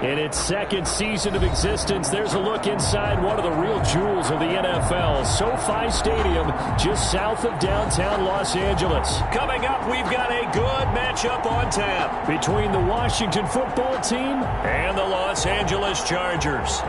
In its second season of existence, there's a look inside one of the real jewels of the NFL, SoFi Stadium, just south of downtown Los Angeles. Coming up, we've got a good matchup on tap between the Washington football team and the Los Angeles Chargers.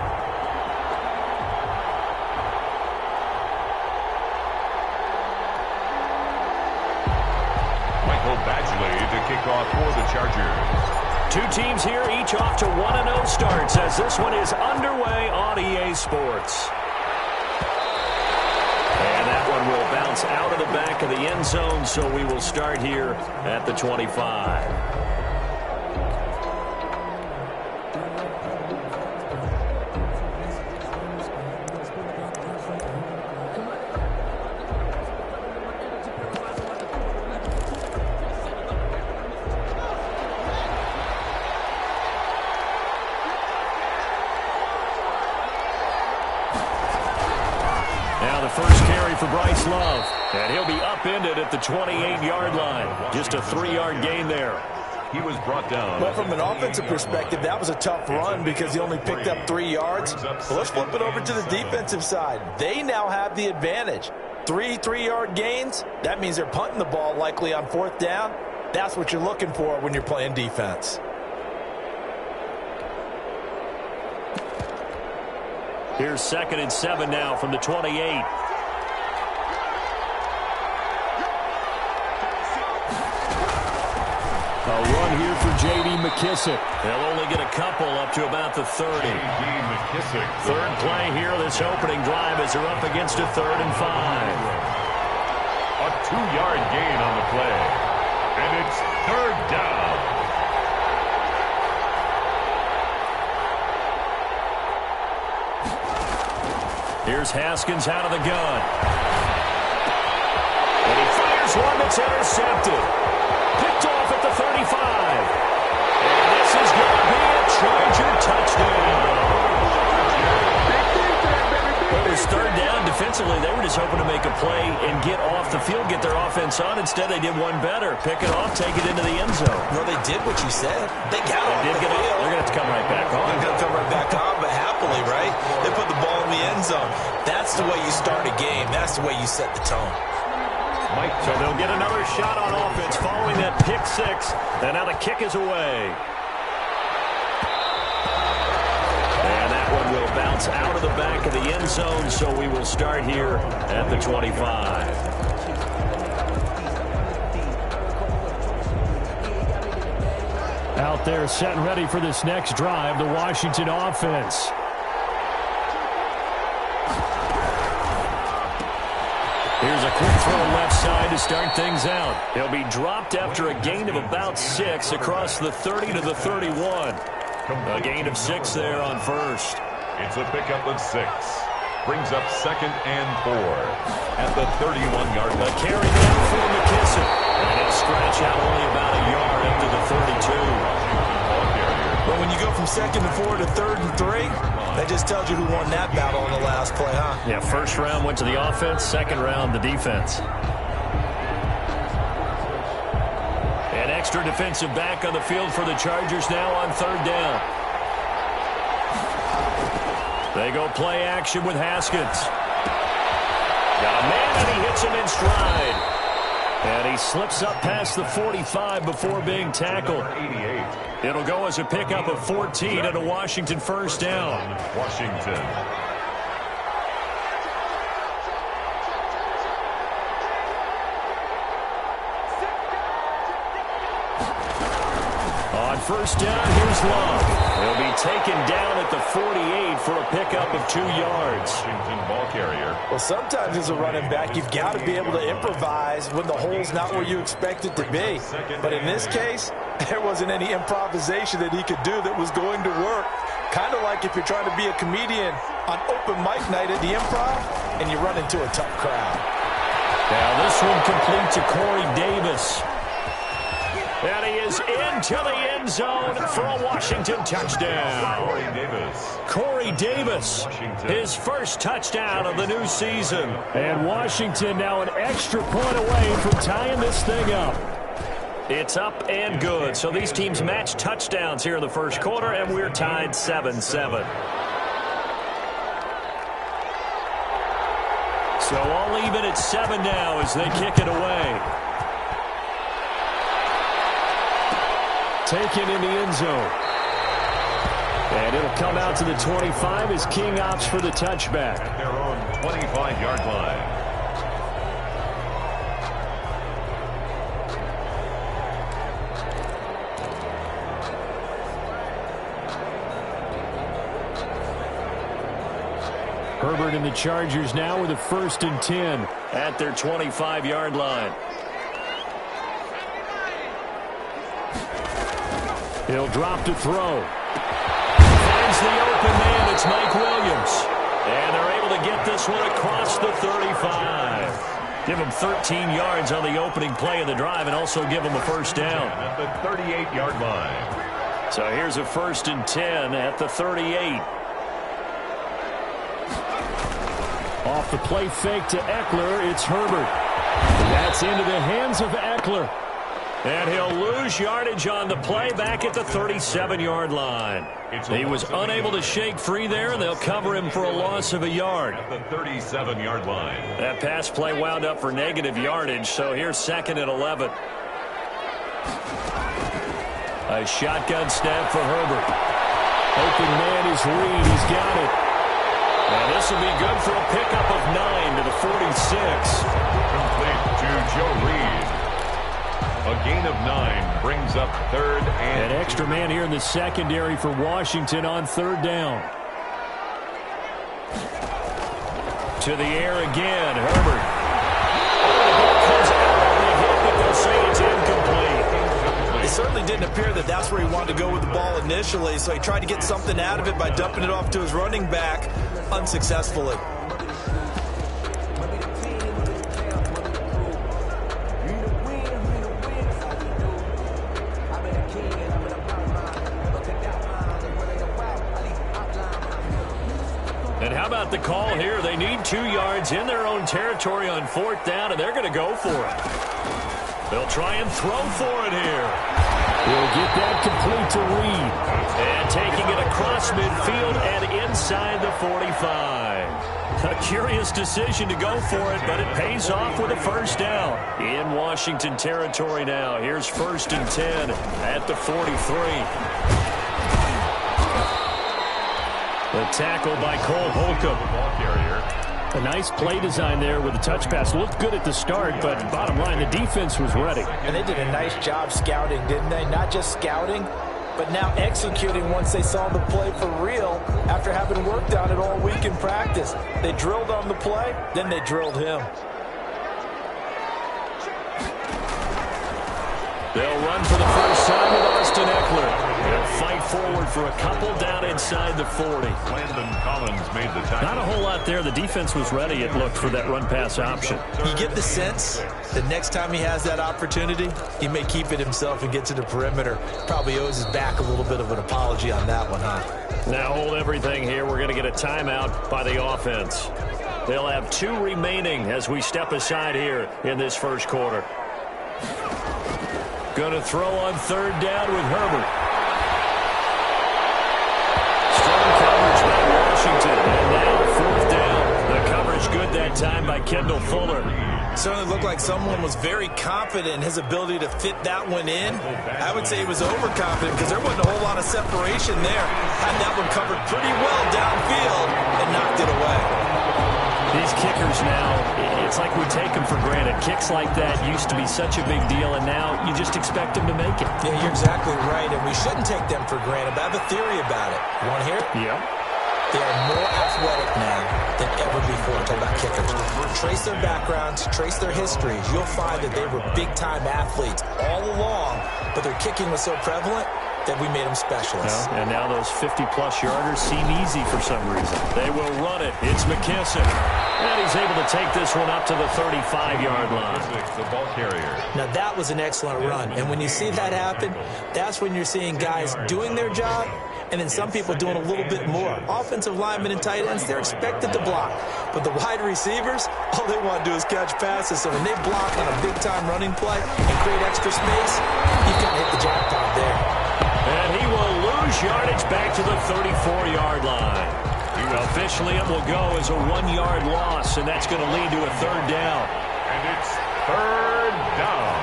To kick off for the Chargers. Two teams here, each off to 1-0 starts as this one is underway on EA Sports. And that one will bounce out of the back of the end zone, so we will start here at the 25. And he'll be upended at the 28-yard line. Just a 3-yard gain there. He was brought down. But from an offensive perspective, that was a tough run because he only picked up 3 yards. Well, let's flip it over to the defensive side. They now have the advantage. 3-3-yard gains, that means they're punting the ball likely on 4th down. That's what you're looking for when you're playing defense. Here's 2nd and 7 now from the 28. A run here for J.D. McKissick. They'll only get a couple up to about the 30. J.D. McKissick. Third play here, this opening drive as they're up against a 3rd and 5. A 2-yard gain on the play. And it's 3rd down. Here's Haskins out of the gun. And he fires one that's intercepted. Picked off at the 35. And this is going to be a Charger touchdown. Well, it was 3rd down. Defensively, they were just hoping to make a play and get off the field, get their offense on. Instead, they did one better. Pick it off, take it into the end zone. Well, they did what you said. They got off the field. They're going to have to come right back on. They're going to come right back on, but happily, right? They put the ball in the end zone. That's the way you start a game. That's the way you set the tone. So they'll get another shot on offense following that pick 6. And now the kick is away. And that one will bounce out of the back of the end zone, so we will start here at the 25. Out there set and ready for this next drive, the Washington offense. Here's a quick throw left side to start things out. He'll be dropped after a gain of about 6 across the 30 to the 31. A gain of 6 there on first. It's a pickup of 6. Brings up 2nd and 4 at the 31-yard line. A carry down for McKissick. And he'll scratch out only about a yard after the 32. But when you go from 2nd and 4 to 3rd and 3, that just tells you who won that battle on the last play, huh? Yeah, first round went to the offense, second round the defense. An extra defensive back on the field for the Chargers now on 3rd down. They go play action with Haskins. Got a man and he hits him in stride. And he slips up past the 45 before being tackled. 88. It'll go as a pickup of 14 and a Washington first down. Washington. On first down, here's Love. He'll be taken down at the 48 for a pickup of 2 yards. Washington ball carrier. Well, sometimes as a running back, you've got to be able to improvise when the hole's not where you expect it to be. But in this case, there wasn't any improvisation that he could do that was going to work. Kind of like if you're trying to be a comedian on open mic night at the Improv and you run into a tough crowd. Now this one complete to Corey Davis. And he is into the end zone for a Washington touchdown. Corey Davis. Corey Davis, his first touchdown of the new season. And Washington now an extra point away from tying this thing up. It's up and good. So these teams match touchdowns here in the first quarter, and we're tied 7-7. So all even at 7 now as they kick it away. Taken in the end zone. And it'll come out to the 25 as King opts for the touchback. At their own 25-yard line. Herbert and the Chargers now with a 1st and 10 at their 25-yard line. He'll drop to throw. Finds the open man. It's Mike Williams. And they're able to get this one across the 35. Give him 13 yards on the opening play of the drive and also give him a first down. At the 38-yard line. So here's a 1st and 10 at the 38. Off the play fake to Eckler, it's Herbert. That's into the hands of Eckler. And he'll lose yardage on the play back at the 37-yard line. He was unable to shake free there, and they'll cover him for a loss of a yard. At the 37-yard line. That pass play wound up for negative yardage, so here's 2nd and 11. A shotgun snap for Herbert. Open man is Reed. He's got it. And this will be good for a pickup of 9 to the 46. Complete to Joe Reed. A gain of 9 brings up 3rd and an extra man here in the secondary for Washington on 3rd down. To the air again, Herbert. Comes out of the hit, but they'll say it's incomplete. It certainly didn't appear that that's where he wanted to go with the ball initially, so he tried to get something out of it by dumping it off to his running back unsuccessfully. And how about the call here? They need 2 yards in their own territory on 4th down, and they're going to go for it. They'll try and throw for it here. He'll get that complete to Reed. And taking it across midfield and inside the 45. A curious decision to go for it, but it pays off with a first down. In Washington territory now. Here's 1st and 10 at the 43. The tackle by Cole Holcomb. A nice play design there with the touch pass. Looked good at the start, but bottom line, the defense was ready. And they did a nice job scouting, didn't they? Not just scouting, but now executing once they saw the play for real after having worked on it all week in practice. They drilled on the play, then they drilled him. They'll run for the first time with Austin Eckler. They'll fight forward for a couple down inside the 40. Landon Collins made the tackle. Not a whole lot there. The defense was ready, it looked, for that run-pass option. You get the sense that next time he has that opportunity, he may keep it himself and get to the perimeter. Probably owes his back a little bit of an apology on that one, huh? Now hold everything here. We're going to get a timeout by the offense. They'll have 2 remaining as we step aside here in this first quarter. Going to throw on 3rd down with Herbert. Strong coverage by Washington. And now 4th down. The coverage good that time by Kendall Fuller. Certainly looked like someone was very confident in his ability to fit that one in. I would say he was overconfident because there wasn't a whole lot of separation there. Had that one covered pretty well downfield and knocked it away. These kickers now, it's like we take them for granted. Kicks like that used to be such a big deal, and now you just expect them to make it. Yeah, you're exactly right, and we shouldn't take them for granted. But I have a theory about it. You want to hear it? Yeah. They are more athletic now than ever before. Talk about kickers. Trace their backgrounds, trace their histories. You'll find that they were big-time athletes all along, but their kicking was so prevalent that we made them specialists. And now those 50-plus yarders seem easy for some reason. They will run it. It's McKissick. And he's able to take this one up to the 35-yard line. The ball carrier. Now, that was an excellent run. And when you see that happen, that's when you're seeing guys doing their job and then some people doing a little bit more. Offensive linemen and tight ends, they're expected to block. But the wide receivers, all they want to do is catch passes. So when they block on a big-time running play and create extra space, you've got to hit the jackpot there. And he will lose yardage back to the 34-yard line. Officially, it will go as a 1-yard loss, and that's going to lead to a third down. And it's third down.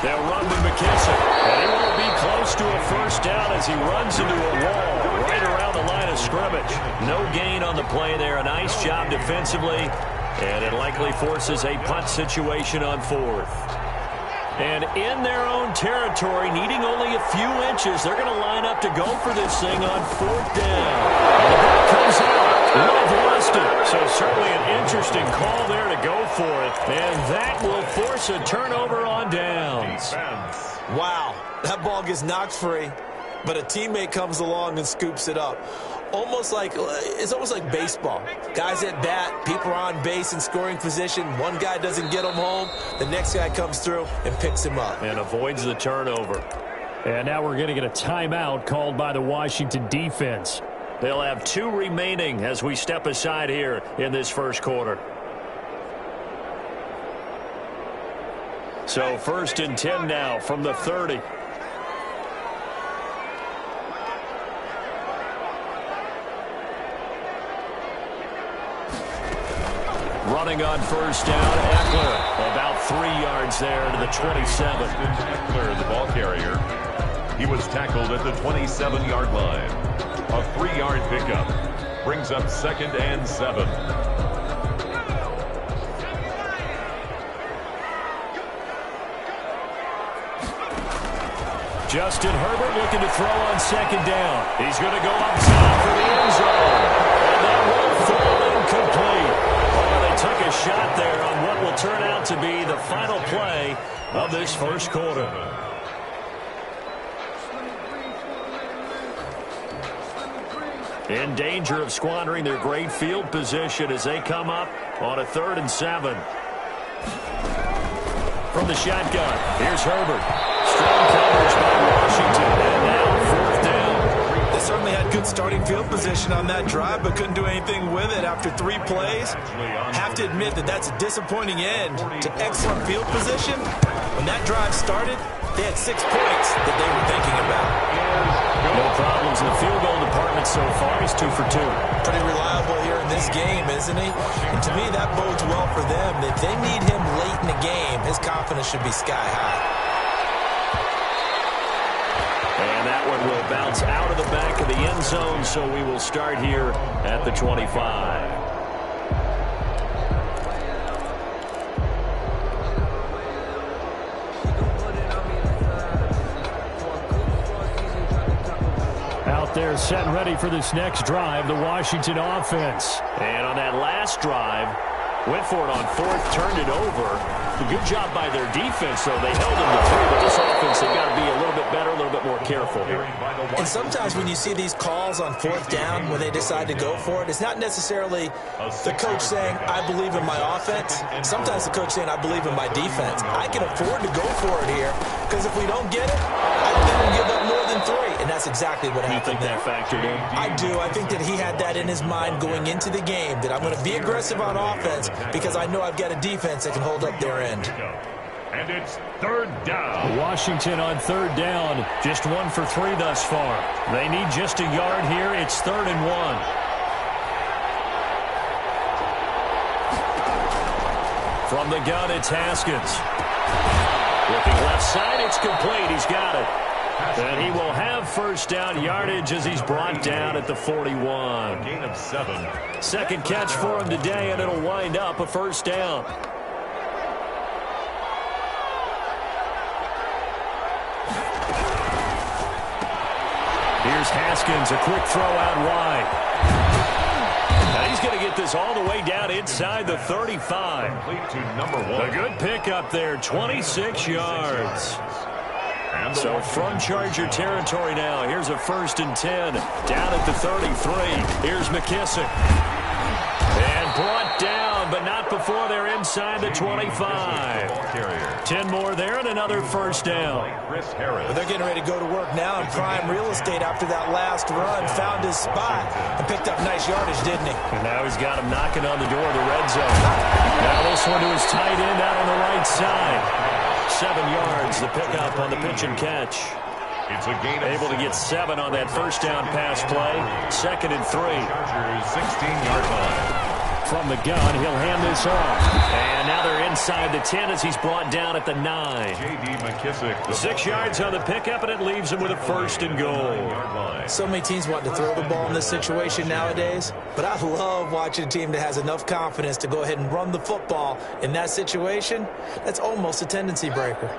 They'll run with McKissick, and he won't be close to a first down as he runs into a wall right around the line of scrimmage. No gain on the play there. A nice job defensively, and it likely forces a punt situation on fourth. And in their own territory, needing only a few inches, they're going to line up to go for this thing on fourth down. And the ball comes out. They've lost it. So certainly an interesting call there to go for it. And that will force a turnover on downs. Wow, that ball gets knocked free, but a teammate comes along and scoops it up. It's almost like baseball. Guys at bat, people are on base in scoring position. One guy doesn't get him home. The next guy comes through and picks him up. And avoids the turnover. And now we're going to get a timeout called by the Washington defense. They'll have 2 remaining as we step aside here in this first quarter. So 1st and 10 now from the 30. Running on first down, Eckler. About 3 yards there to the 27. Eckler, the ball carrier. He was tackled at the 27-yard line. A 3-yard pickup brings up 2nd and 7. Justin Herbert looking to throw on 2nd down. He's going to go up top for the end zone. And that will fall incomplete. They took a shot there on what will turn out to be the final play of this first quarter. In danger of squandering their great field position as they come up on a 3rd and 7. From the shotgun, here's Herbert. Strong coverage by Washington, and now 4th down. They certainly had good starting field position on that drive, but couldn't do anything with it after 3 plays. Have to admit that that's a disappointing end to excellent field position. When that drive started, they had 6 points that they were thinking about. No problems in the field goal department so far. He's 2 for 2. Pretty reliable here in this game, isn't he? And to me, that bodes well for them. If they need him late in the game, his confidence should be sky high. And that one will bounce out of the back of the end zone, so we will start here at the 25. Out there set and ready for this next drive, the Washington offense. And on that last drive, went for it on 4th, turned it over. A good job by their defense, though. They held them to 3, but this offense, they've got to be a little bit better, a little bit more careful here. And sometimes when you see these calls on 4th down, when they decide to go for it, it's not necessarily the coach saying, I believe in my offense. Sometimes the coach saying, I believe in my defense. I can afford to go for it here, because if we don't get it, I think we'll give up more than 3. And that's exactly what happened there. You think that factored in? I do. I think that he had that in his mind going into the game, that I'm going to be aggressive on offense because I know I've got a defense that can hold up their end. And it's 3rd down. Washington on 3rd down. Just 1 for 3 thus far. They need just a yard here. It's 3rd and 1. From the gun, it's Haskins. Looking left side, it's complete. He's got it. And he will have first down yardage as he's brought down at the 41. Gain of 7. 2nd catch for him today, and it'll wind up a first down. Here's Haskins, a quick throw out wide. Now he's going to get this all the way down inside the 35. Complete to number 1. A good pickup there, 26 yards. So from Charger territory now, here's a 1st and 10 down at the 33. Here's McKissick. And brought down, but not before they're inside the 25. 10 more there and another first down. Well, they're getting ready to go to work now in prime real estate after that last run. Found his spot and picked up nice yardage, didn't he? And now he's got him knocking on the door of the red zone. Now this one to his tight end out on the right side. 7 yards, the pickup on the pitch and catch. It's a gain of Able to get 7 on that first down pass play. 2nd and 3. Chargers 16-yard line. From the gun, he'll hand this off. And now they're inside the 10 as he's brought down at the 9. J.D. McKissick. 6 yards on the pickup, and it leaves him with a first and goal. So many teams want to throw the ball in this situation nowadays, but I love watching a team that has enough confidence to go ahead and run the football in that situation. That's almost a tendency breaker.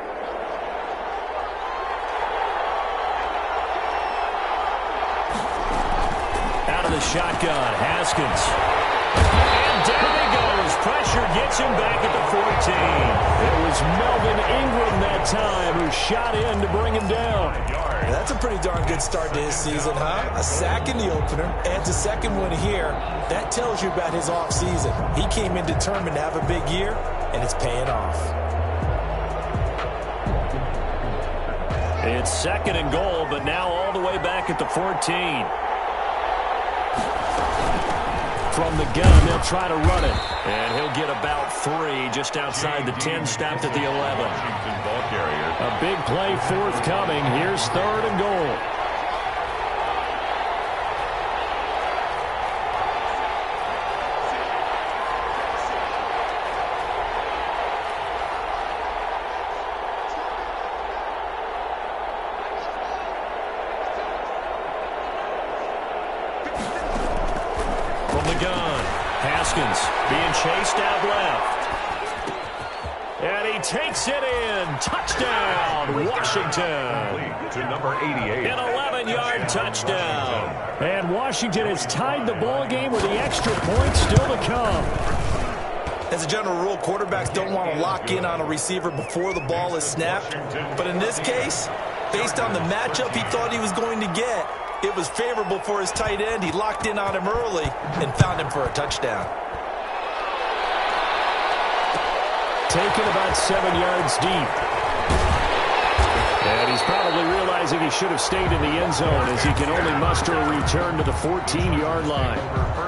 Out of the shotgun, Haskins. And down he goes. Pressure gets him back at the 14. It was Melvin Ingram that time who shot in to bring him down. That's a pretty darn good start to his season, huh? A sack in the opener, adds a second one here. That tells you about his offseason. He came in determined to have a big year, and it's paying off. It's 2nd and goal, but now all the way back at the 14. From the gun, they'll try to run it. And he'll get about 3 just outside the 10, stopped at the 11. A big play forthcoming. Here's 3rd and goal. Haskins being chased out left. And he takes it in. Touchdown, Washington. To number 88. An 11-yard touchdown. And Washington has tied the ball game with the extra point still to come. As a general rule, quarterbacks don't want to lock in on a receiver before the ball is snapped. But in this case, based on the matchup he thought he was going to get, it was favorable for his tight end. He locked in on him early and found him for a touchdown. Taken about 7 yards deep. And he's probably realizing he should have stayed in the end zone as he can only muster a return to the 14-yard line.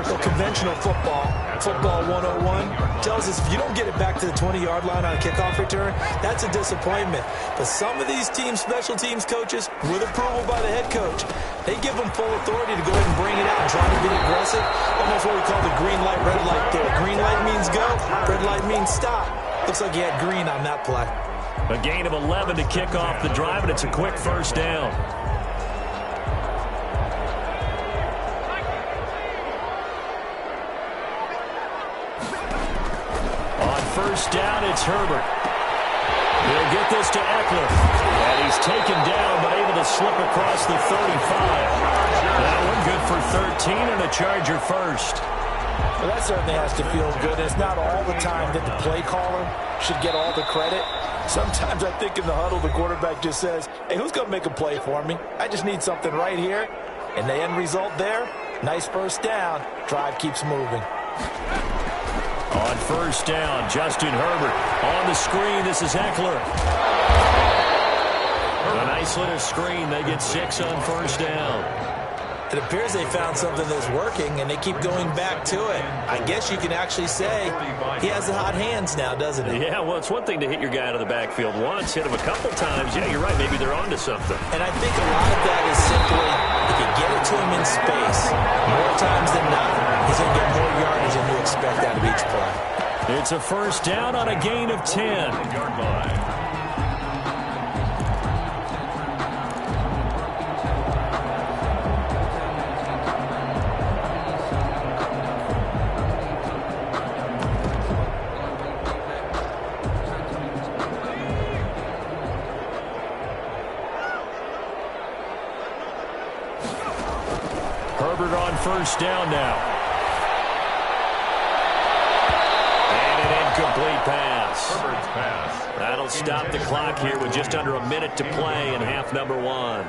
Well, conventional football 101, tells us if you don't get it back to the 20-yard line on a kickoff return, that's a disappointment. But some of these teams, special teams coaches, with approval by the head coach, they give them full authority to go ahead and bring it out and try to be aggressive. Almost what we call the green light, red light there. Green light means go, red light means stop. Looks like he had green on that play. A gain of 11 to kick off the drive, and it's a quick first down. On first down, it's Herbert. He'll get this to Eckler. And he's taken down, but able to slip across the 35. That one good for 13 and a Charger first. Well, that certainly has to feel good. It's not all the time that the play caller should get all the credit. Sometimes I think in the huddle, the quarterback just says, hey, who's going to make a play for me? I just need something right here. And the end result there, nice first down. Drive keeps moving. On first down, Justin Herbert. On the screen, this is Eckler. A nice little screen. They get 6 on first down. It appears they found something that's working, and they keep going back to it. I guess you can actually say he has the hot hands now, doesn't he? Yeah, well, it's one thing to hit your guy out of the backfield once, hit him a couple times. Yeah, you're right. Maybe they're onto something. And I think a lot of that is simply if you get it to him in space, more times than not, he's going to get more yardage than you expect out of each play. It's a first down on a gain of 10. Herbert on first down now. And an incomplete pass. Herbert's pass. That'll stop the clock here with just under a minute to play in half number 1.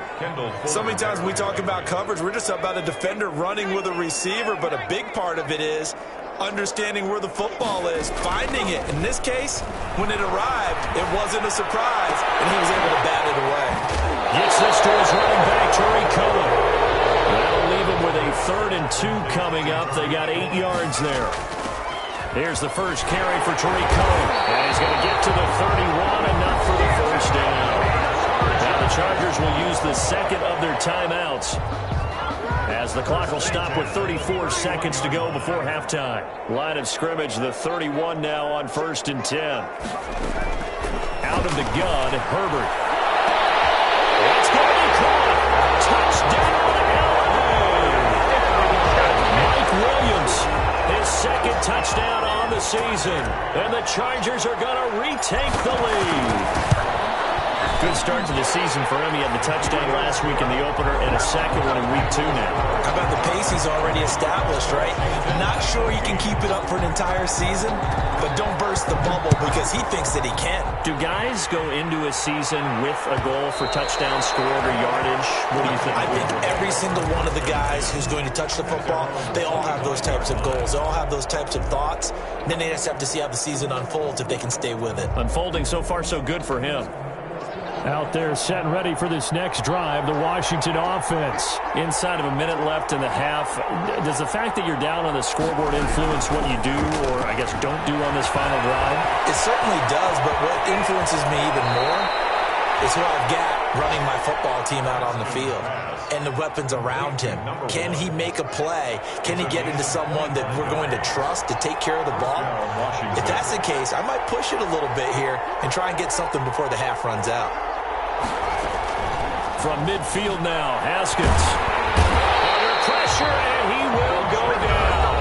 So many times when we talk about coverage, we're just about a defender running with a receiver, but a big part of it is understanding where the football is, finding it. In this case, when it arrived, it wasn't a surprise, and he was able to bat it away. Gets this to his running back, Tariq Cohen. That'll leave him with a 3rd and 2 coming up. They got 8 yards there. Here's the first carry for Tariq Cohen. And he's going to get to the 31, enough for the first down. Now the Chargers will use the second of their timeouts, as the clock will stop with 34 seconds to go before halftime. Line of scrimmage, the 31 now on 1st and 10. Out of the gun, Herbert. It's going to be caught. Touchdown, LA! Mike Williams, his 2nd touchdown on the season. And the Chargers are going to retake the lead. Good start to the season for him. He had the touchdown last week in the opener and a second one in week 2 now. How about the pace he's already established, right? Not sure he can keep it up for an entire season, but don't burst the bubble because he thinks that he can. Do guys go into a season with a goal for touchdown scored or yardage? What do you think? I think every single one of the guys who's going to touch the football, they all have those types of goals. They all have those types of thoughts. Then they just have to see how the season unfolds if they can stay with it. Unfolding so far so good for him. Out there set and ready for this next drive, the Washington offense. Inside of a minute left in the half, does the fact that you're down on the scoreboard influence what you do, or I guess don't do on this final drive? It certainly does, but what influences me even more is who I've got running my football team out on the field and the weapons around him. Can he make a play? Can he get into someone that we're going to trust to take care of the ball? If that's the case, I might push it a little bit here and try and get something before the half runs out. From midfield now, Haskins. Under pressure, and he will go down.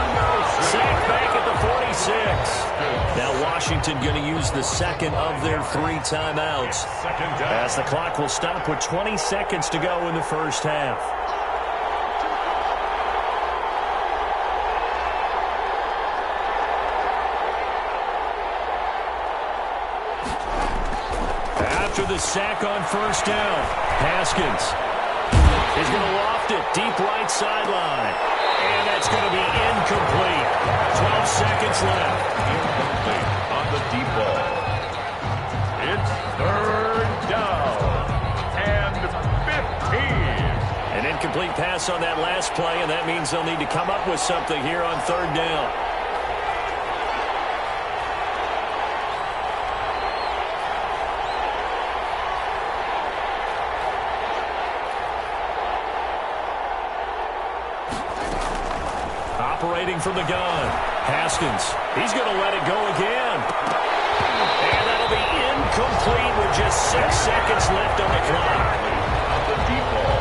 Sacked back at the 46. Now Washington going to use the second of their 3 timeouts, as the clock will stop with 20 seconds to go in the first half. After the sack on first down, Haskins is going to loft it deep right sideline. And that's going to be incomplete. 12 seconds left. Incomplete on the deep ball. It's 3rd down and 15. An incomplete pass on that last play, and that means they'll need to come up with something here on 3rd down. Operating from the gun, Haskins. He's going to let it go again. And that'll be incomplete with just 6 seconds left on the clock. On the deep ball.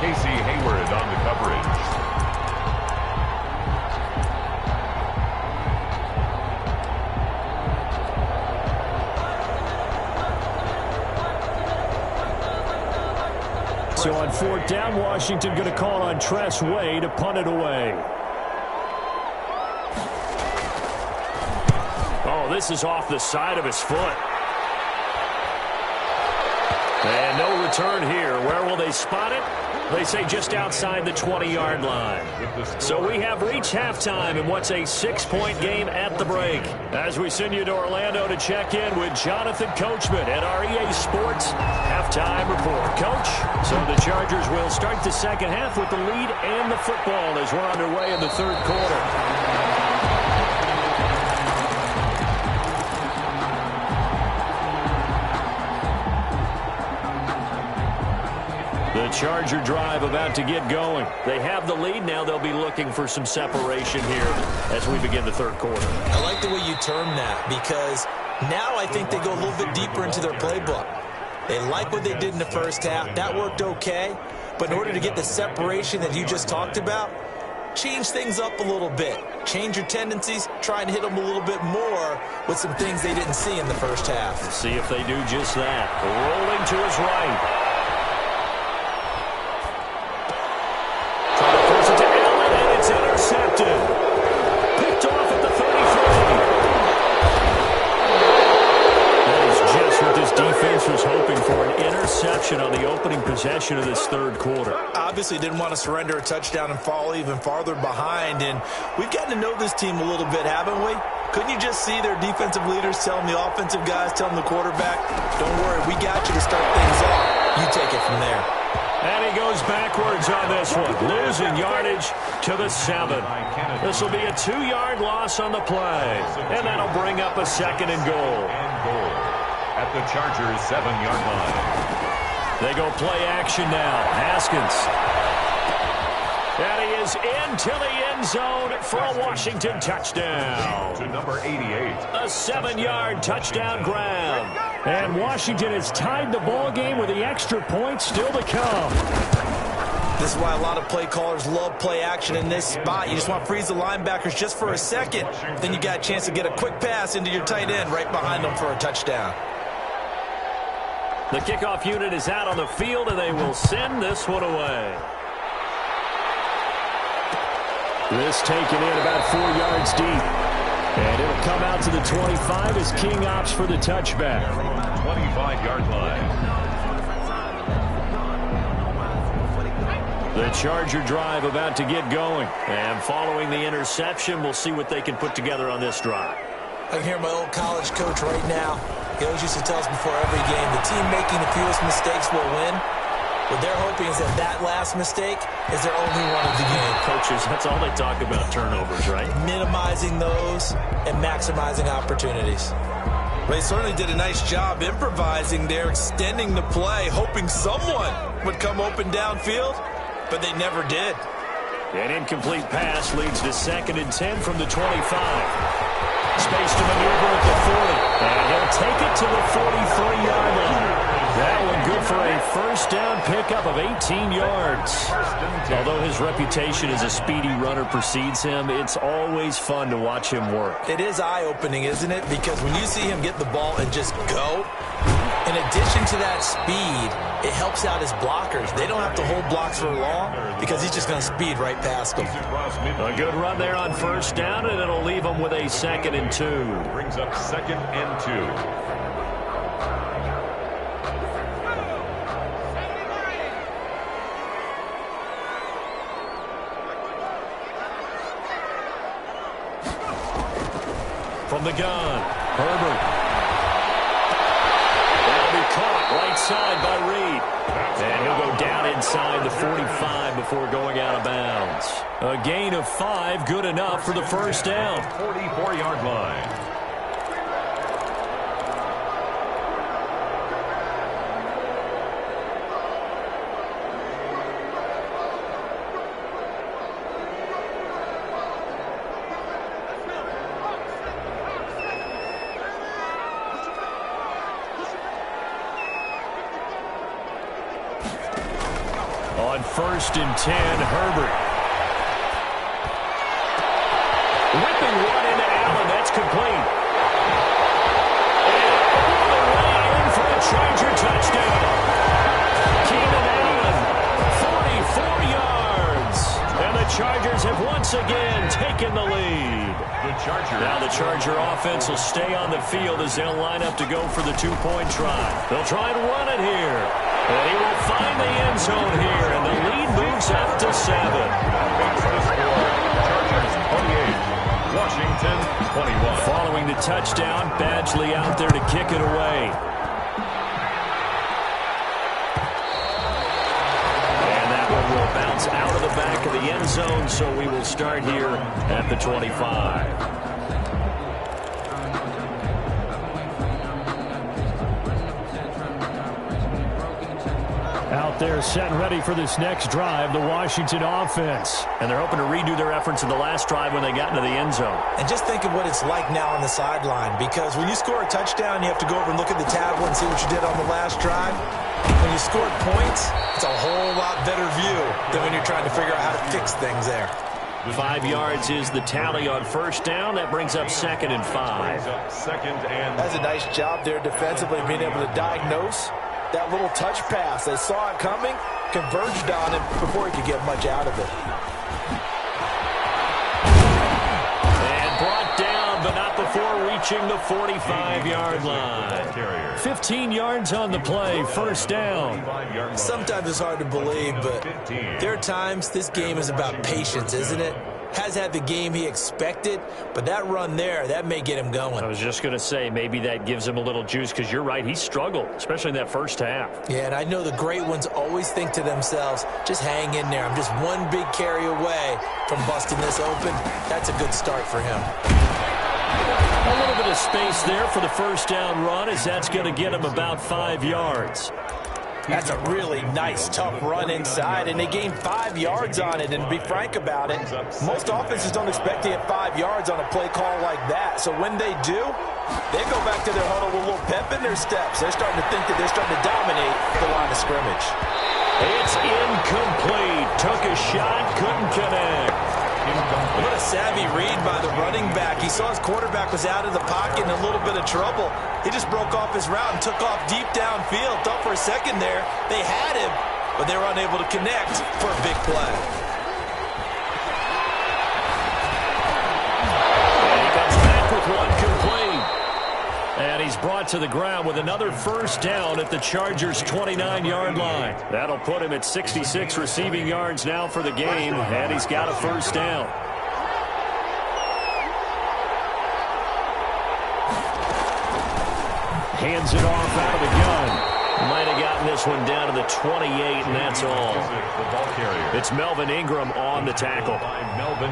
Casey Hayward on the coverage. So on 4th down, Washington going to call on Tress Way to punt it away. Oh, this is off the side of his foot. And no return here. Where will they spot it? They say just outside the 20-yard line. So we have reached halftime in what's a 6-point game at the break. As we send you to Orlando to check in with Jonathan Coachman at our EA Sports Halftime Report. Coach, so the Chargers will start the second half with the lead and the football as we're underway in the 3rd quarter. The Charger drive about to get going. They have the lead. Now they'll be looking for some separation here as we begin the 3rd quarter. I like the way you term that, because now I think they go a little bit deeper into their playbook. They like what they did in the first half. That worked okay. But in order to get the separation that you just talked about, change things up a little bit. Change your tendencies. Try and hit them a little bit more with some things they didn't see in the first half. Let's see if they do just that. Rolling to his right. Intercepted. Picked off at the 33. That is just what this Defense was hoping for an interception on the opening possession of this third quarter. Obviously didn't want to surrender a touchdown and fall even farther behind. And we've gotten to know this team a little bit, haven't we? Couldn't you just see their defensive leaders telling the offensive guys, telling the quarterback, don't worry, we got you to start things off. You take it from there. And he goes backwards on this one, losing yardage to the 7. This will be a 2-yard loss on the play, and that'll bring up a 2nd and goal. At the Chargers' 7-yard line. They go play action now. Haskins. And he is into the end zone for a Washington touchdown. To number 88. A 7-yard touchdown grab. And Washington has tied the ball game with the extra point still to come. This is why a lot of play callers love play action in this spot. You just want to freeze the linebackers just for a second. Then you got a chance to get a quick pass into your tight end right behind them for a touchdown. The kickoff unit is out on the field, and they will send this one away. This taken in about 4 yards deep. And it'll come out to the 25 as King opts for the touchback. 25-yard line. The Charger drive about to get going. And following the interception, we'll see what they can put together on this drive. I can hear my old college coach right now. He always used to tell us before every game, the team making the fewest mistakes will win. What they're hoping is that that last mistake is their only one of the game. Coaches, that's all they talk about, turnovers, right? Minimizing those and maximizing opportunities. They certainly did a nice job improvising there, extending the play, hoping someone would come open downfield, but they never did. An incomplete pass leads to 2nd and 10 from the 25. Space to maneuver at the 40. And he'll take it to the 43-yard line. That one good for a first down pickup of 18 yards. Although his reputation as a speedy runner precedes him, it's always fun to watch him work. It is eye-opening, isn't it? Because when you see him get the ball and just go, in addition to that speed, it helps out his blockers. They don't have to hold blocks for long because he's just going to speed right past them. A good run there on first down, and it'll leave him with a 2nd and 2. Brings up 2nd and 2. From the gun, Herbert. That'll be caught right side by Reed. And he'll go down inside the 45 before going out of bounds. A gain of 5, good enough for the first down. 44-yard line. On 1st and 10, Herbert. Whipping one into Allen. That's complete. And all the way in for a Charger touchdown. Keenan Allen, 44 yards. And the Chargers have once again taken the lead. Now the Charger offense will stay on the field as they'll line up to go for the 2-point try. They'll try and run it here. And he will find the end zone here, and the lead moves up to 7. That's the score. Chargers 28, Washington 21. Following the touchdown, Badgley out there to kick it away. And that one will bounce out of the back of the end zone, so we will start here at the 25. Out there set and ready for this next drive, the Washington offense. And they're hoping to redo their efforts in the last drive when they got into the end zone. And just think of what it's like now on the sideline, because when you score a touchdown, you have to go over and look at the tablet and see what you did on the last drive. When you scored points, it's a whole lot better view than when you're trying to figure out how to fix things there. 5 yards is the tally on first down. That brings up 2nd and 5. That's a nice job there defensively, being able to diagnose that little touch pass. They saw it coming, converged on it before he could get much out of it. And brought down, but not before reaching the 45-yard line. 15 yards on the play, first down. Sometimes it's hard to believe, but there are times this game is about patience, isn't it? Has had the game he expected, but that run there, that may get him going. I was just going to say, maybe that gives him a little juice, because you're right, he struggled, especially in that first half. Yeah, and I know the great ones always think to themselves, just hang in there. I'm just one big carry away from busting this open. That's a good start for him. A little bit of space there for the first down run, as that's going to get him about 5 yards. That's a really nice, tough run inside, and they gained 5 yards on it. And to be frank about it, most offenses don't expect to get 5 yards on a play call like that. So when they do, they go back to their huddle with a little pep in their steps. They're starting to think that they're starting to dominate the line of scrimmage. It's incomplete. Took a shot, couldn't connect. What a savvy read by the running back. He saw his quarterback was out of the pocket in a little bit of trouble. He just broke off his route and took off deep downfield. Thought for a second there they had him, but they were unable to connect for a big play. And he comes back with one complete. And he's brought to the ground with another first down at the Chargers' 29-yard line. That'll put him at 66 receiving yards now for the game, and he's got a first down. Hands it off out of the gun. Might have gotten this one down to the 28, and that's all. It's Melvin Ingram on the tackle.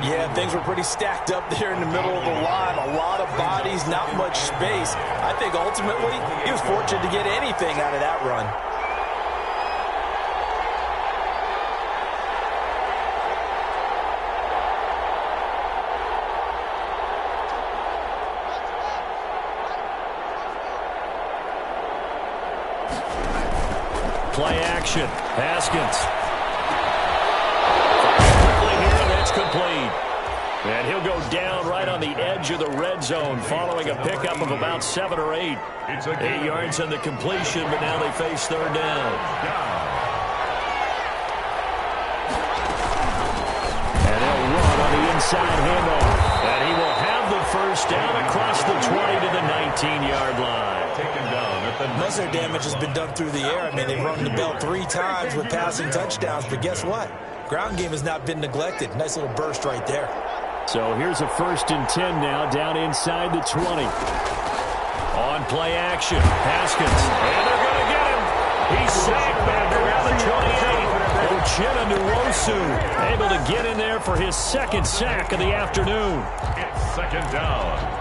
Yeah, things were pretty stacked up there in the middle of the line. A lot of bodies, not much space. I think ultimately he was fortunate to get anything out of that run. Play action. Haskins. Quickly here, that's complete. And he'll go down right on the edge of the red zone following a pickup of about 7 or 8. 8 yards on the completion, but now they face third down. And they'll run on the inside handoff. And he will have the first down across the 20 to the 19-yard line. Taken down. Most of their damage has been done through the air. I mean, they've rung the bell 3 times with passing touchdowns, but guess what? Ground game has not been neglected. Nice little burst right there. So here's a 1st and 10 now, down inside the 20. On play action, Haskins. And they're going to get him. He's sacked back around the 28. Uchenna Nwosu able to get in there for his 2nd sack of the afternoon. It's 2nd down.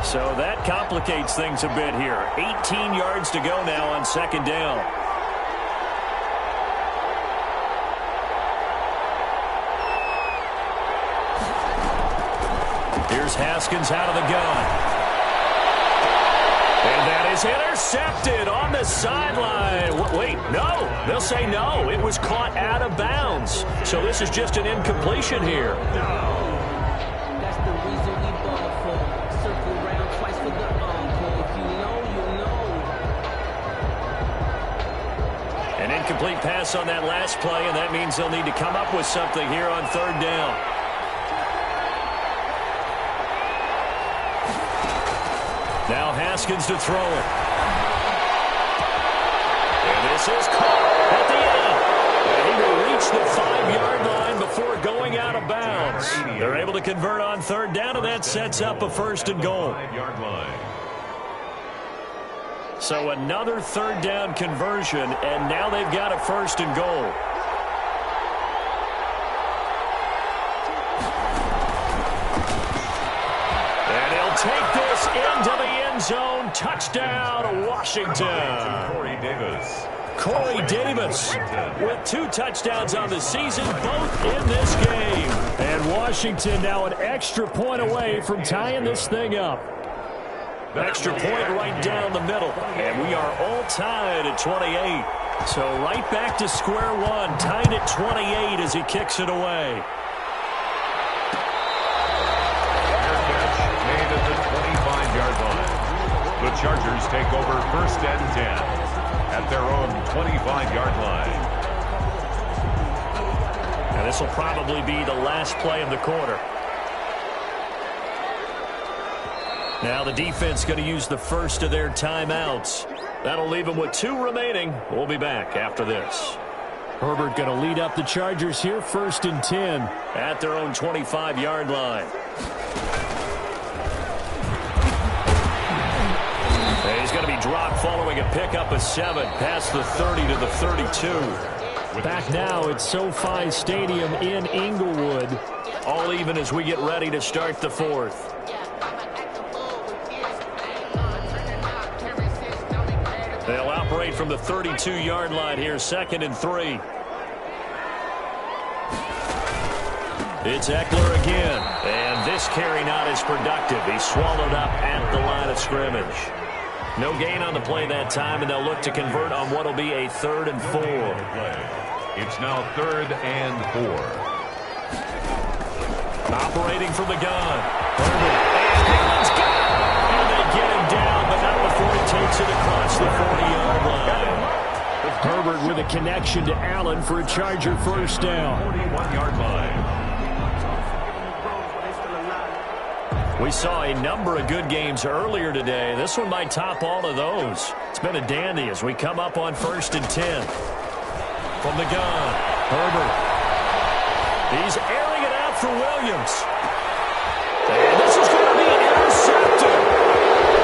So that complicates things a bit here. 18 yards to go now on 2nd down. Here's Haskins out of the gun. And that is intercepted on the sideline. Wait, no. They'll say no. It was caught out of bounds. So this is just an incompletion here. That's the reason we ball for. Circle around twice for the encore. If you know, you know. An incomplete pass on that last play, and that means they'll need to come up with something here on 3rd down. Now Haskins to throw it. And this is caught at the end. And he will reach the 5-yard line before going out of bounds. They're able to convert on 3rd down, and that sets up a 1st and goal. 5-yard line. So another 3rd down conversion, and now they've got a 1st and goal. And he'll take this into the end zone. Touchdown, Washington. Corey Davis with 2 touchdowns on the season, both in this game. And Washington now an extra point away from tying this thing up. Extra point right down the middle. And we are all tied at 28. So right back to square one, tied at 28 as he kicks it away. Made at the 25-yard line. The Chargers take over 1st and 10 at their own 25-yard line. Now this will probably be the last play of the quarter. Now the defense going to use the first of their timeouts. That'll leave them with 2 remaining. We'll be back after this. Herbert going to lead up the Chargers here, 1st and 10. At their own 25-yard line. And he's going to be dropped following a pickup of 7 past the 30 to the 32. Back now at SoFi Stadium in Inglewood. All even as we get ready to start the 4th. They'll operate from the 32-yard line here, 2nd and 3. It's Eckler again, and this carry not as productive. He's swallowed up at the line of scrimmage. No gain on the play that time, and they'll look to convert on what will be a 3rd and 4. It's now 3rd and 4. Operating from the gun. Herbert. And let's go! And they get him down, but not before he takes it across the 40-yard line. Herbert with a connection to Allen for a Charger 1st down. 41-yard line. We saw a number of good games earlier today. This one might top all of those. It's been a dandy as we come up on 1st and 10. From the gun, Herbert. He's airing it out for Williams. And this is going to be intercepted.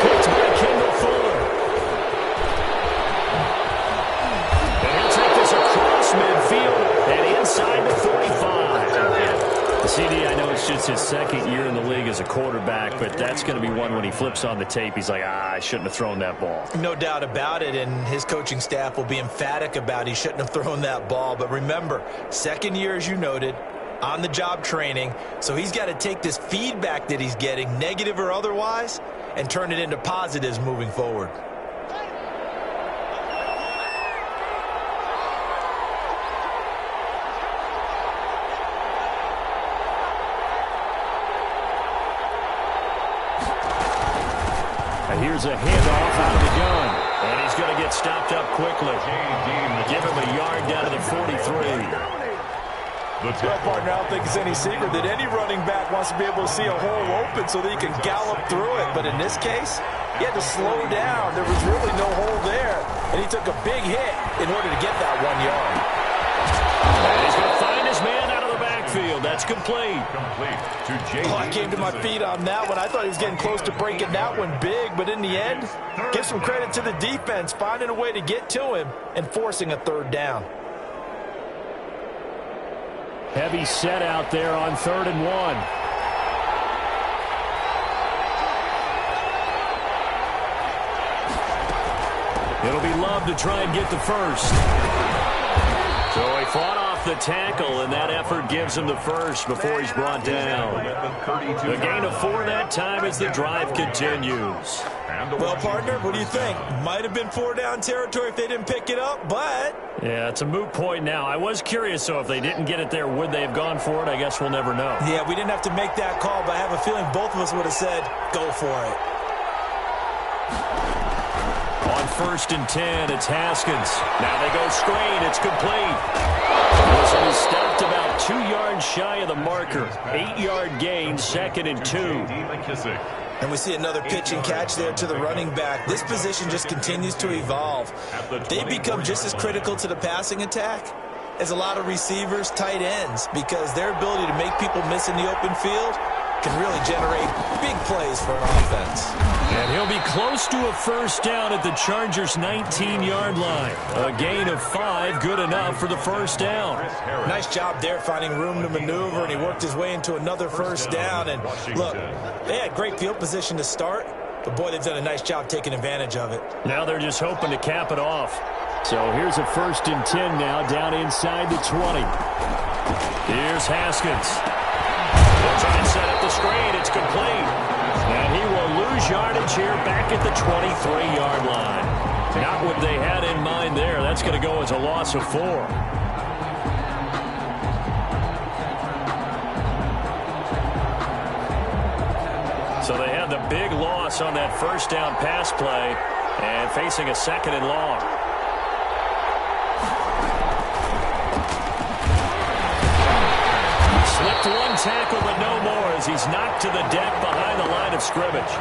Picked by Kendall Fuller. And he'll take this across midfield and inside the 45. CD, I know it's just his 2nd year in the league as a quarterback, but that's going to be one when he flips on the tape, he's like, I shouldn't have thrown that ball. No doubt about it, and his coaching staff will be emphatic about he shouldn't have thrown that ball. But remember, 2nd year, as you noted, on-the-job training, so he's got to take this feedback that he's getting, negative or otherwise, and turn it into positives moving forward. Here's a handoff out of the gun. And he's going to get stopped up quickly. Give him a yard down to the 43. Well, partner, I don't think it's any secret that any running back wants to be able to see a hole open so that he can gallop through it. But in this case, he had to slow down. There was really no hole there. And he took a big hit in order to get that 1 yard. And he's going to find his man out of the backfield. That's complete. To J.D. I came to my feet on that one. I thought he was getting close to breaking that one big. But in the end, give some credit to the defense, finding a way to get to him and forcing a 3rd down. Heavy set out there on 3rd and 1. It'll be Love to try and get the first. So he fought off the tackle, and that effort gives him the first before he's brought down. The gain of 4 that time as the drive continues. Well, partner, what do you think? Might have been 4-down territory if they didn't pick it up, but... Yeah, it's a moot point now. I was curious, so if they didn't get it there, would they have gone for it? I guess we'll never know. Yeah, we didn't have to make that call, but I have a feeling both of us would have said, go for it. On 1st and 10, it's Haskins. Now they go screen. It's complete. So he stopped about 2 yards shy of the marker. 8-yard gain, 2nd and 2. And we see another pitch and catch there to the running back. This position just continues to evolve. They become just as critical to the passing attack as a lot of receivers, tight ends, because their ability to make people miss in the open field can really generate big plays for an offense. And he'll be close to a 1st down at the Chargers' 19-yard line. A gain of 5, good enough for the 1st down. Nice job there finding room to maneuver, and he worked his way into another 1st down. And look, they had great field position to start, but boy, they've done a nice job taking advantage of it. Now they're just hoping to cap it off. So here's a 1st and 10 now down inside the 20. Here's Haskins. They'll try and set up the screen. It's complete. And he will lose yardage here back at the 23-yard line. Not what they had in mind there. That's going to go as a loss of 4. So they had the big loss on that 1st down pass play and facing a 2nd and long. Slipped one tackle, but no more as he's knocked to the deck behind the line of scrimmage.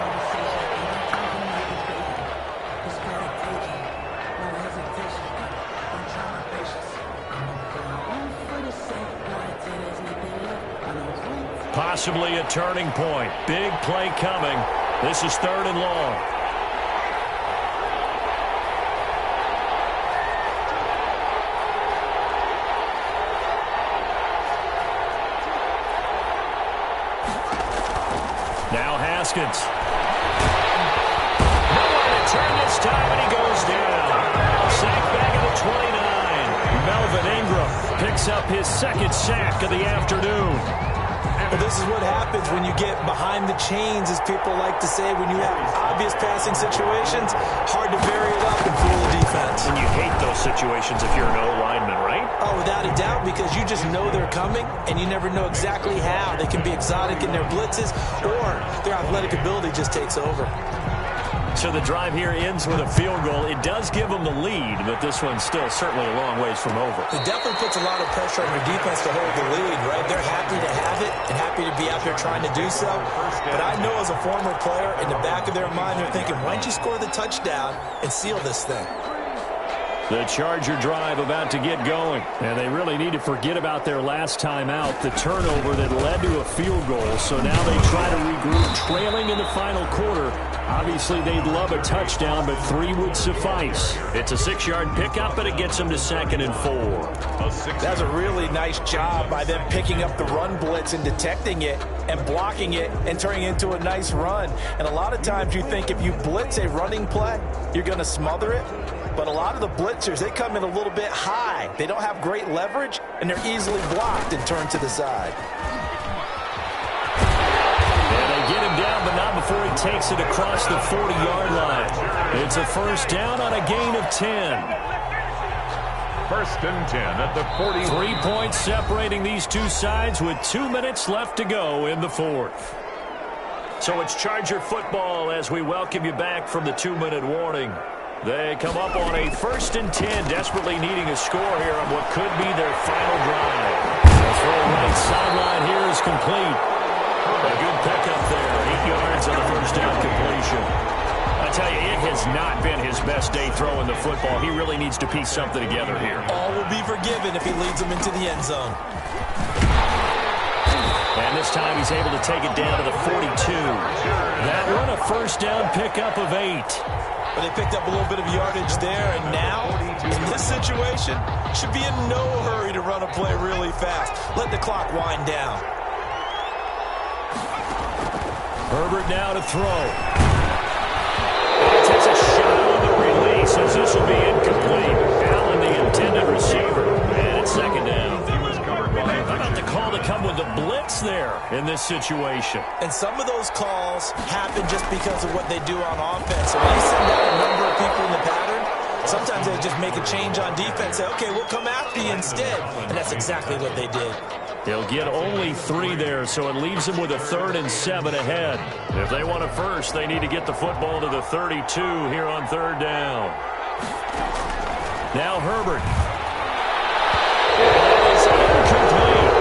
Possibly a turning point. Big play coming. This is 3rd and long. Now Haskins. Nowhere to turn this time, and he goes down. Sacked back at the 29. Melvin Ingram picks up his 2nd sack of the afternoon. Well, this is what happens when you get behind the chains, as people like to say. When you have obvious passing situations, hard to vary it up and fool the defense. And you hate those situations if you're an O-lineman, right? Oh, without a doubt, because you just know they're coming, and you never know exactly how. They can be exotic in their blitzes, or their athletic ability just takes over. So the drive here ends with a field goal. It does give them the lead, but this one's still certainly a long ways from over. It definitely puts a lot of pressure on your defense to hold the lead, right? They're happy to have it and happy to be out there trying to do so. But I know as a former player, in the back of their mind, they're thinking, why don't you score the touchdown and seal this thing? The Charger drive about to get going. And they really need to forget about their last time out, the turnover that led to a field goal. So now they try to regroup, trailing in the final quarter. Obviously, they'd love a touchdown, but 3 would suffice. It's a 6-yard pickup, but it gets them to 2nd and 4. That's a really nice job by them picking up the run blitz and detecting it and blocking it and turning it into a nice run. And a lot of times you think if you blitz a running play, you're going to smother it. But a lot of the blitzers, they come in a little bit high. They don't have great leverage, and they're easily blocked and turned to the side. And they get him down, but not before he takes it across the 40-yard line. It's a 1st down on a gain of 10. 1st and 10 at the 40. 3 points separating these two sides with 2 minutes left to go in the 4th. So it's Charger football as we welcome you back from the 2-minute warning. They come up on a 1st and 10, desperately needing a score here on what could be their final drive. The throw right sideline here is complete. A good pickup there, 8 yards on the 1st down completion. I tell you, it has not been his best day throwing the football. He really needs to piece something together here. All will be forgiven if he leads them into the end zone. And this time he's able to take it down to the 42. That one a 1st down pickup of 8. But they picked up a little bit of yardage there, and now, in this situation, should be in no hurry to run a play really fast. Let the clock wind down. Herbert now to throw. And takes a shot on the release as this will be incomplete. Allen, the intended receiver, and it's 2nd down. How about the call to come with the blitz there in this situation? And some of those calls happen just because of what they do on offense. So when they send out a number of people in the pattern, sometimes they just make a change on defense, say, okay, we'll come after you instead. And that's exactly what they did. They'll get only 3 there, so it leaves them with a 3rd and 7 ahead. If they want a first, they need to get the football to the 32 here on 3rd down. Now Herbert. Incomplete.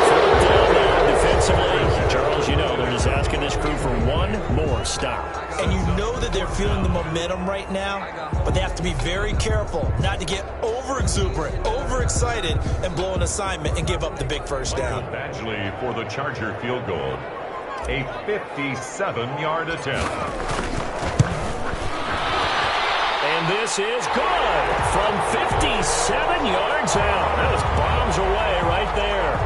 4th down now defensively. Charles, you know they're just asking this crew for one more stop. And you know that they're feeling the momentum right now, but they have to be very careful not to get over-exuberant, overexcited, and blow an assignment and give up the big 1st down. Badgley for the Charger field goal. A 57-yard attempt. And this is good from 57 yards out. That was bombs away right there.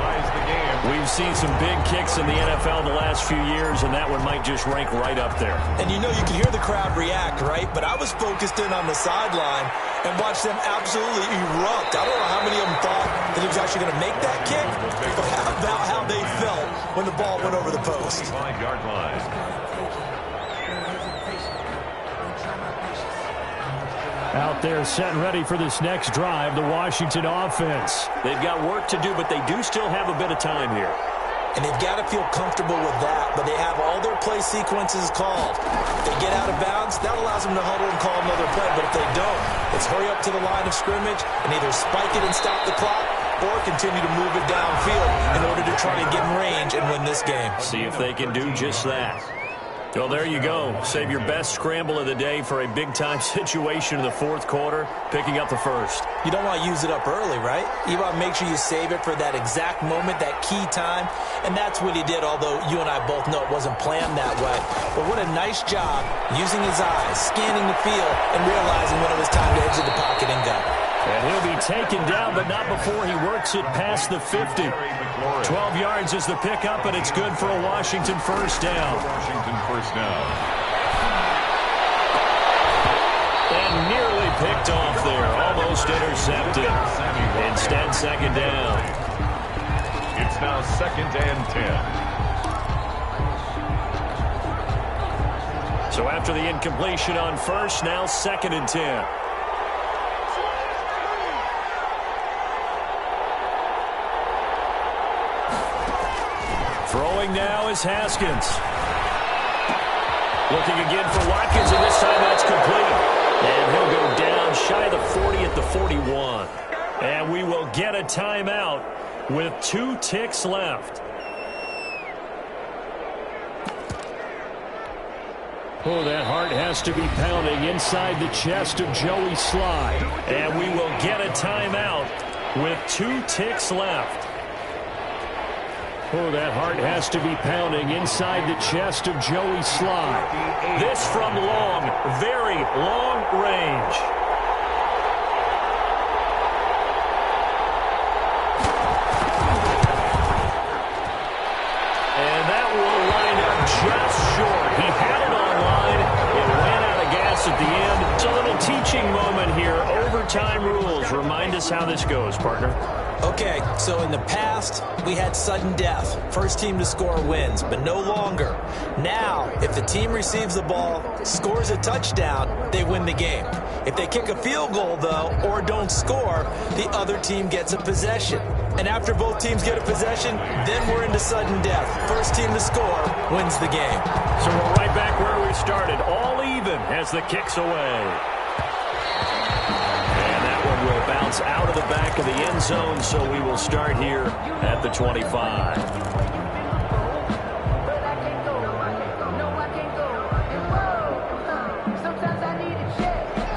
We've seen some big kicks in the NFL the last few years, and that one might just rank right up there. And you know, you can hear the crowd react, right? But I was focused in on the sideline and watched them absolutely erupt. I don't know how many of them thought that he was actually going to make that kick, but how about how they felt when the ball went over the post. 5-yard line. Out there set and ready for this next drive, the Washington offense. They've got work to do, but they do still have a bit of time here. And they've got to feel comfortable with that, but they have all their play sequences called. If they get out of bounds, that allows them to huddle and call another play, but if they don't, it's hurry up to the line of scrimmage and either spike it and stop the clock or continue to move it downfield in order to try and get in range and win this game. See if they can do just that. Well, there you go. Save your best scramble of the day for a big-time situation in the fourth quarter, picking up the first. You don't want to use it up early, right? You want to make sure you save it for that exact moment, that key time, and that's what he did, although you and I both know it wasn't planned that way. But what a nice job using his eyes, scanning the field, and realizing when it was time to exit the pocket and go. And he'll be taken down, but not before he works it past the 50. 12 yards is the pickup, and it's good for a Washington first down. Washington first down. And nearly picked off there, almost intercepted. Instead, second down. It's now 2nd and 10. So after the incompletion on first, now 2nd and 10. Throwing now is Haskins. Looking again for Watkins, and this time that's complete. And he'll go down shy of the 40 at the 41. And we will get a timeout with 2 ticks left. Oh, that heart has to be pounding inside the chest of Joey Sly. And we will get a timeout with 2 ticks left. Oh, that heart has to be pounding inside the chest of Joey Sly. This from long, very long range. And that will line up just short. He had it on line. It ran out of gas at the end. It's a little teaching moment here. Overtime rules. Remind us how this goes, partner. Okay, so in the past, we had sudden death. First team to score wins, but no longer. Now, if the team receives the ball, scores a touchdown, they win the game. If they kick a field goal, though, or don't score, the other team gets a possession. And after both teams get a possession, then we're into sudden death. First team to score wins the game. So we're right back where we started, all even as the kick's away. Will bounce out of the back of the end zone, so we will start here at the 25.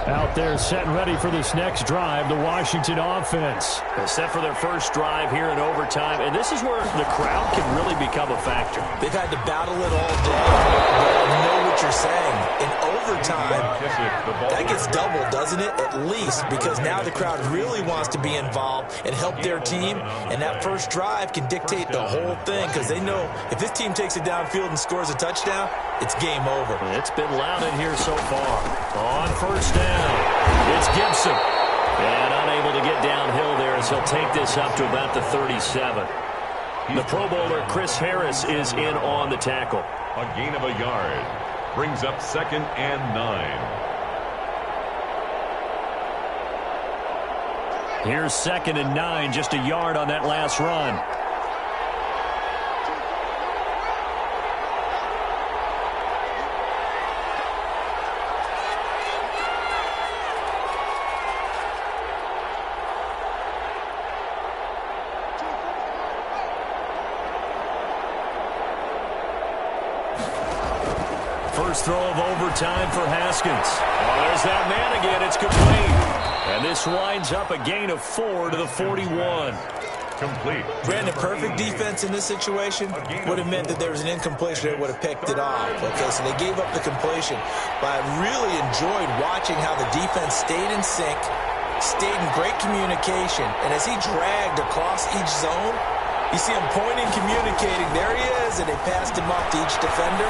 Out there set and ready for this next drive, the Washington offense. They're set for their first drive here in overtime, and this is where the crowd can really become a factor. They've had to battle it all day, but I know what you're saying. In overtime, that gets doubled, doesn't it? At least, because now the crowd really wants to be involved and help their team, and that first drive can dictate the whole thing, because they know if this team takes it downfield and scores a touchdown, it's game over. It's been loud in here so far. On first down, it's Gibson. And unable to get downhill there as he'll take this up to about the 37. The Pro Bowler Chris Harris is in on the tackle. A gain of a yard. Brings up 2nd and 9. Here's 2nd and 9, just a yard on that last run. First throw of overtime for Haskins. Oh, there's that man again. It's complete. And this winds up a gain of 4 to the 41. Complete. Brandon, perfect defense in this situation would have meant that there was an incompletion that would have picked it off. Okay, so they gave up the completion. But I really enjoyed watching how the defense stayed in sync, stayed in great communication, and as he dragged across each zone, you see him pointing, communicating. There he is, and they passed him off to each defender.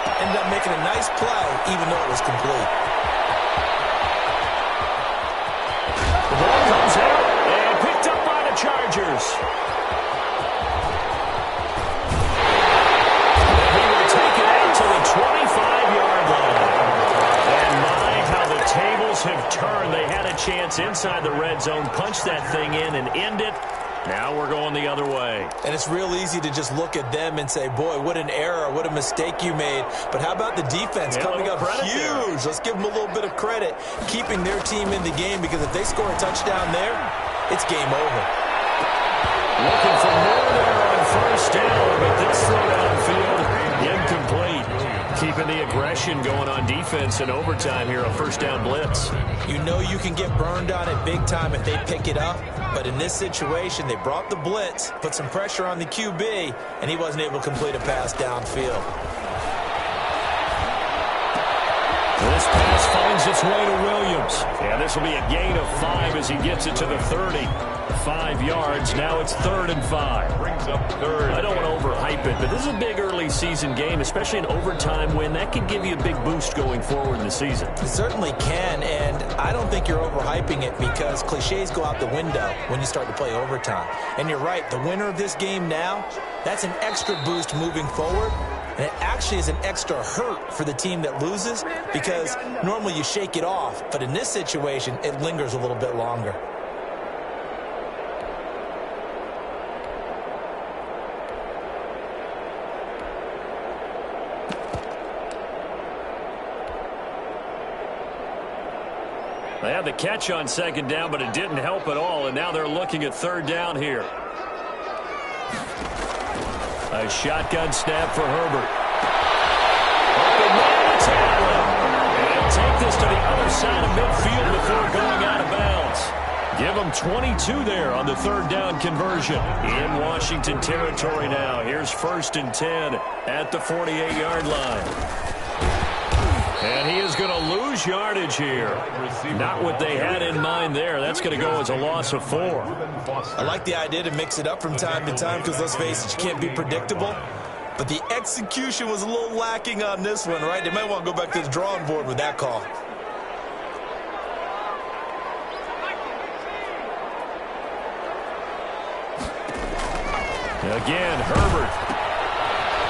Ended up making a nice play, even though it was complete. The ball comes out and picked up by the Chargers. And he will take it out to the 25-yard line. And my, how the tables have turned. They had a chance inside the red zone, punch that thing in and end it. Now we're going the other way. And it's real easy to just look at them and say, boy, what an error, what a mistake you made. But how about the defense coming up huge? Let's give them a little bit of credit, keeping their team in the game, because if they score a touchdown there, it's game over. Looking for more there on first down, but this throw downfield, incomplete. Keeping the aggression going on defense in overtime here, a first down blitz. You know you can get burned on it big time if they pick it up, but in this situation, they brought the blitz, put some pressure on the QB, and he wasn't able to complete a pass downfield. This pass finds its way to Williams. And this will be a gain of 5 as he gets it to the 30. 5 yards. Now it's 3rd and 5. Brings up third. I don't want to overhype it, but this is a big early season game, especially an overtime win. That could give you a big boost going forward in the season. It certainly can, and I don't think you're overhyping it because cliches go out the window when you start to play overtime. And you're right, the winner of this game now, that's an extra boost moving forward. And it actually is an extra hurt for the team that loses because normally you shake it off. But in this situation, it lingers a little bit longer. They had the catch on 2nd down, but it didn't help at all. And now they're looking at 3rd down here. A shotgun snap for Herbert. Open man to Allen. And he'll take this to the other side of midfield before going out of bounds. Give them 22 there on the 3rd down conversion. In Washington territory now. Here's 1st and 10 at the 48-yard line. And he is going to lose yardage here. Not what they had in mind there. That's going to go as a loss of 4. I like the idea to mix it up from time to time because, let's face it, you can't be predictable. But the execution was a little lacking on this one, right? They might want to go back to the drawing board with that call. Again, Herbert.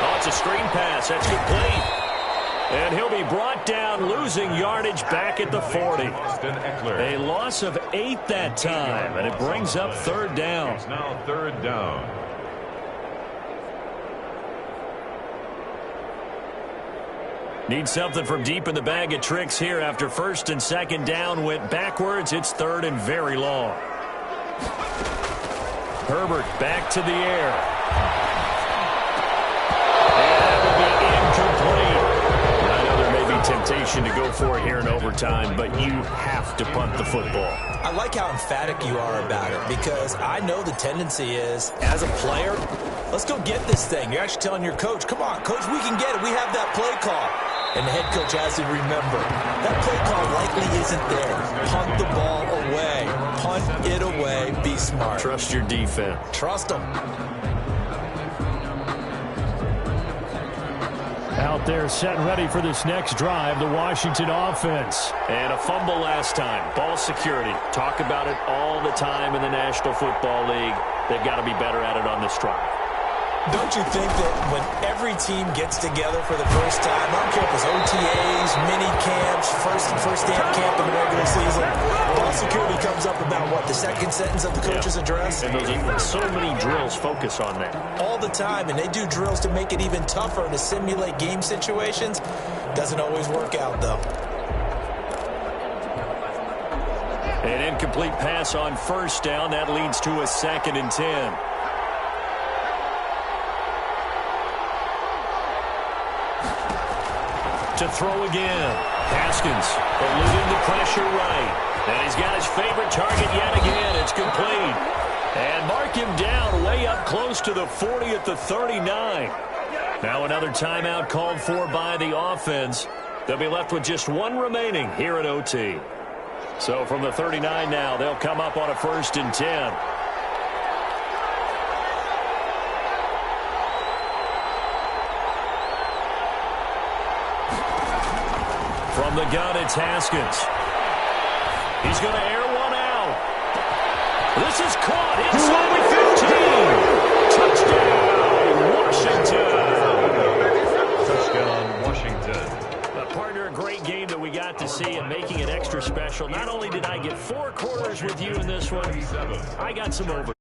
Oh, it's a screen pass. That's complete. And he'll be brought down, losing yardage back at the 40. A loss of 8 that time, and it brings up 3rd down. It's now 3rd down. Need something from deep in the bag of tricks here after 1st and 2nd down went backwards. It's 3rd and very long. Herbert back to the air. And that will be incomplete. I know there may be temptation to go for it here in overtime, but you have to punt the football. I like how emphatic you are about it because I know the tendency is, as a player, let's go get this thing. You're actually telling your coach, come on, coach, we can get it. We have that play call. And the head coach has to remember, that play call likely isn't there. Punt the ball away. Punt it away. Be smart. Trust your defense. Trust them. Out there set and ready for this next drive, the Washington offense. And a fumble last time. Ball security. Talk about it all the time in the National Football League. They've got to be better at it on this drive. Don't you think that when every team gets together for the first time, I don't care if it's OTAs, mini camps, first day of camp in the regular season, ball security comes up about, what, the second sentence of the coach's address? And so many drills focus on that. All the time, and they do drills to make it even tougher to simulate game situations. Doesn't always work out, though. An incomplete pass on 1st down. That leads to a 2nd and 10. To throw again. Haskins eluding the pressure right. And he's got his favorite target yet again. It's complete. And mark him down way up close to the 40 at the 39. Now another timeout called for by the offense. They'll be left with just 1 remaining here at OT. So from the 39 now, they'll come up on a 1st and 10. From the gun, it's Haskins. He's going to air one out. This is caught inside the 15. Touchdown, Washington. Touchdown, Washington. Partner, a great game that we got to see and making it extra special. Not only did I get 4 quarters with you in this one, I got some over.